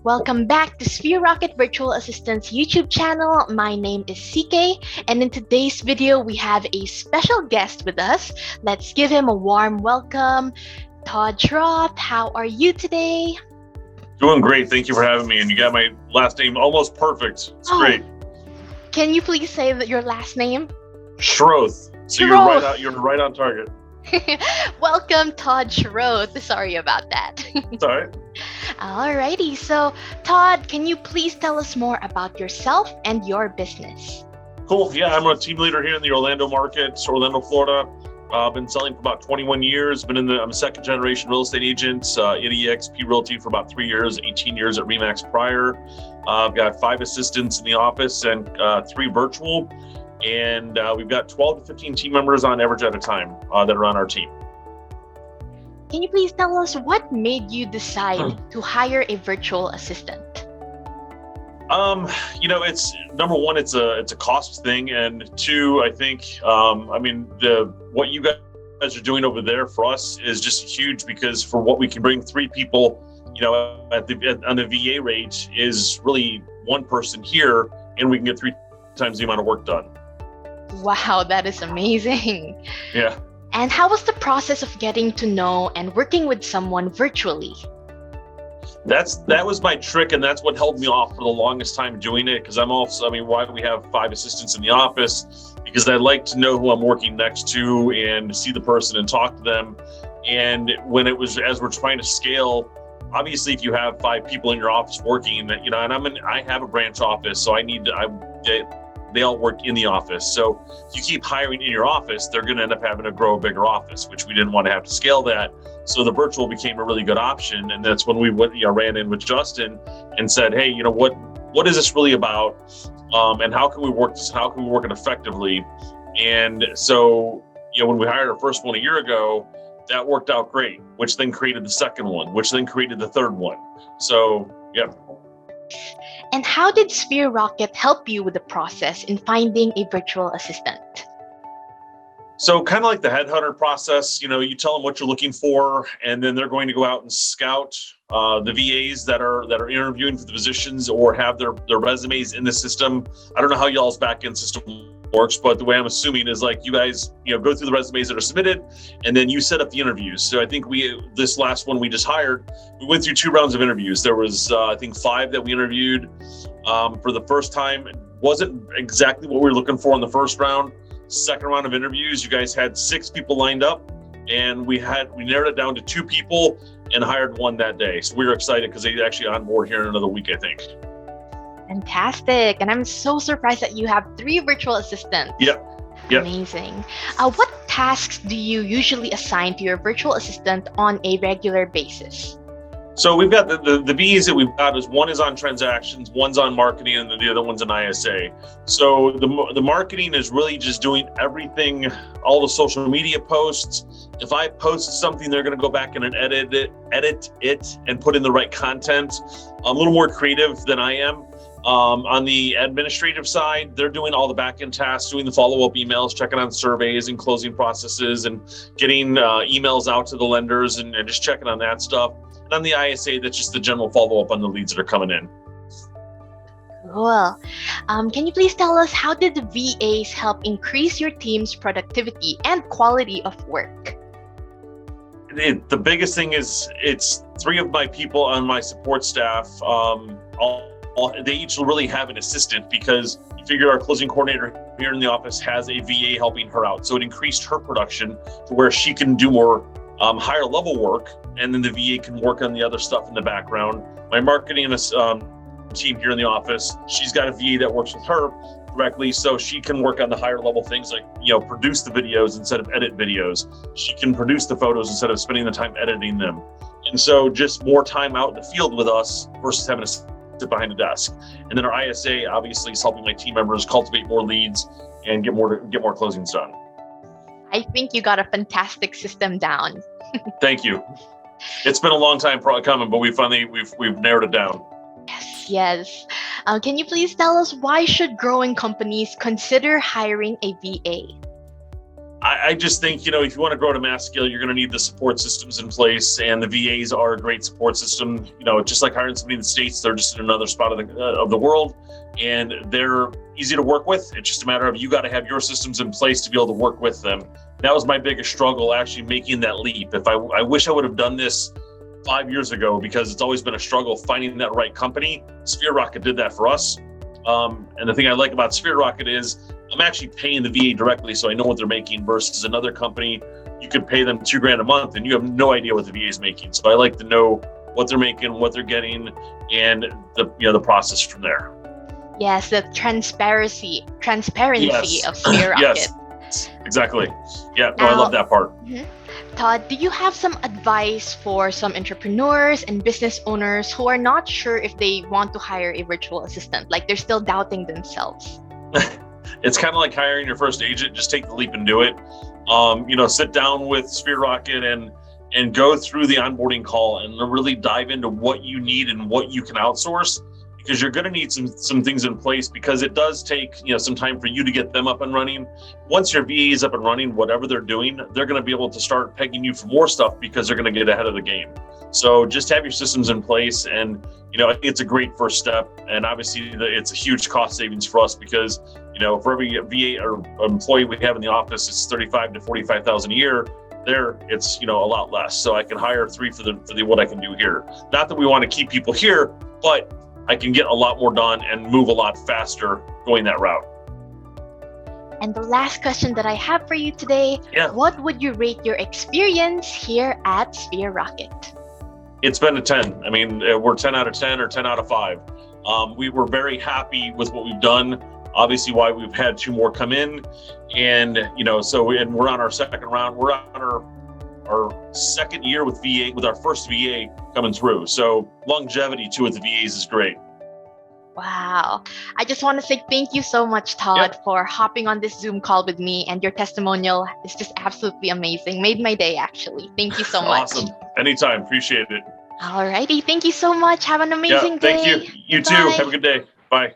Welcome back to Sphere Rocket Virtual Assistant's YouTube channel. My name is CK, and in today's video, we have a special guest with us. Let's give him a warm welcome. Todd Schroth, how are you today? Doing great. Thank you for having me. And you got my last name almost perfect. It's great. Can you please say your last name? Schroth. So Schroth. you're right on target. Welcome, Todd Schroth. Sorry about that. It's all right. Alrighty, so Todd, can you please tell us more about yourself and your business? Cool. Yeah, I'm a team leader here in the Orlando market, Orlando, Florida. I've been selling for about 21 years. I'm a second generation real estate agent at EXP Realty for about 3 years, 18 years at Remax prior. I've got 5 assistants in the office and 3 virtual. And we've got 12 to 15 team members on average at a time that are on our team. Can you please tell us what made you decide to hire a virtual assistant? It's number one, it's a cost thing, and 2, I think, what you guys are doing over there for us is just huge, because for what we can bring 3 people, on the VA rate is really 1 person here, and we can get 3 times the amount of work done. Wow, that is amazing. Yeah. And how was the process of getting to know and working with someone virtually? That was my trick, and that's what held me off for the longest time doing it, because why do we have 5 assistants in the office? Because I like to know who I'm working next to and see the person and talk to them. And as we're trying to scale, obviously if you have 5 people in your office working, and I have a branch office, so they all work in the office. So if you keep hiring in your office, they're going to end up having to grow a bigger office, which we didn't want to have to scale that. So the virtual became a really good option. And that's when we ran in with Justin and said, hey, what is this really about? And how can we work this? How can we work it effectively? And so, when we hired our first one a year ago, that worked out great, which then created the second one, which then created the third one. So, yeah. And how did Sphere Rocket help you with the process in finding a virtual assistant? So kind of like the headhunter process, you tell them what you're looking for, and then they're going to go out and scout the VAs that are interviewing for the positions or have their resumes in the system. I don't know how y'all's back-end system works, but the way I'm assuming is like you guys, go through the resumes that are submitted, and then you set up the interviews. So I think this last one we just hired, we went through 2 rounds of interviews. There was, I think 5 that we interviewed for the first time. It wasn't exactly what we were looking for in the first round. Second round of interviews, you guys had 6 people lined up, and we narrowed it down to 2 people and hired 1 that day. So we were excited because they actually on board here in another week, I think. Fantastic. And I'm so surprised that you have 3 virtual assistants. Yep. Amazing. What tasks do you usually assign to your virtual assistant on a regular basis? So we've got the VEs that we've got is 1 is on transactions, 1's on marketing, and the other 1's an ISA. So the marketing is really just doing everything, all the social media posts. If I post something, they're going to go back and edit it and put in the right content. I'm a little more creative than I am. On the administrative side, they're doing all the back-end tasks, doing the follow-up emails, checking on surveys and closing processes, and getting emails out to the lenders and just checking on that stuff. And on the ISA, that's just the general follow-up on the leads that are coming in. Cool. Can you please tell us, how did the VAs help increase your team's productivity and quality of work? The biggest thing is it's 3 of my people on my support staff. They each really have an assistant, because you figure our closing coordinator here in the office has a VA helping her out. So it increased her production to where she can do more higher level work, and then the VA can work on the other stuff in the background. My marketing team here in the office, she's got a VA that works with her directly, so she can work on the higher level things like, produce the videos instead of edit videos. She can produce the photos instead of spending the time editing them. And so just more time out in the field with us versus having to sit behind a desk. And then our ISA obviously is helping my team members cultivate more leads and get more closings done. I think you got a fantastic system down. Thank you. It's been a long time coming, but we've narrowed it down. Yes. Can you please tell us why should growing companies consider hiring a VA? I just think, if you want to grow to mass scale, you're going to need the support systems in place, and the VAs are a great support system. Just like hiring somebody in the States, they're just in another spot of the world, and they're easy to work with. It's just a matter of you got to have your systems in place to be able to work with them. That was my biggest struggle, actually making that leap. I wish I would have done this 5 years ago, because it's always been a struggle finding that right company. Sphere Rocket did that for us. And the thing I like about Sphere Rocket is I'm actually paying the VA directly, so I know what they're making, versus another company, you could pay them $2,000 a month and you have no idea what the VA is making. So I like to know what they're making, what they're getting, and the process from there. Yes, the transparency Yes. of Sphere Rocket. Yes, exactly. Yeah, no, I love that part. Todd, do you have some advice for some entrepreneurs and business owners who are not sure if they want to hire a virtual assistant? Like, they're still doubting themselves. It's kind of like hiring your first agent. Just take the leap and do it. Sit down with Sphere Rocket and go through the onboarding call and really dive into what you need and what you can outsource, because you're going to need some things in place, because it does take some time for you to get them up and running. Once your VA is up and running, whatever they're doing, they're going to be able to start pegging you for more stuff, because they're going to get ahead of the game. So just have your systems in place, and I think it's a great first step. And obviously it's a huge cost savings for us, because for every VA or employee we have in the office, it's $35,000 to $45,000 a year. There, it's a lot less. So I can hire 3 for the what I can do here. Not that we want to keep people here, but I can get a lot more done and move a lot faster going that route. And the last question that I have for you today, what would you rate your experience here at Sphere Rocket? It's been a 10. I mean, we're 10 out of 10 or 10 out of 5. We were very happy with what we've done. Obviously, why we've had 2 more come in, and we're on our second round. We're on our second year with VA, with our first VA coming through. So longevity too with the VAs is great. Wow. I just want to say thank you so much, Todd, for hopping on this Zoom call with me, and your testimonial is just absolutely amazing. Made my day, actually. Thank you so much. Awesome. Anytime. Appreciate it. Alrighty. Thank you so much. Have an amazing day. Thank you. You too. Have a good day. Bye.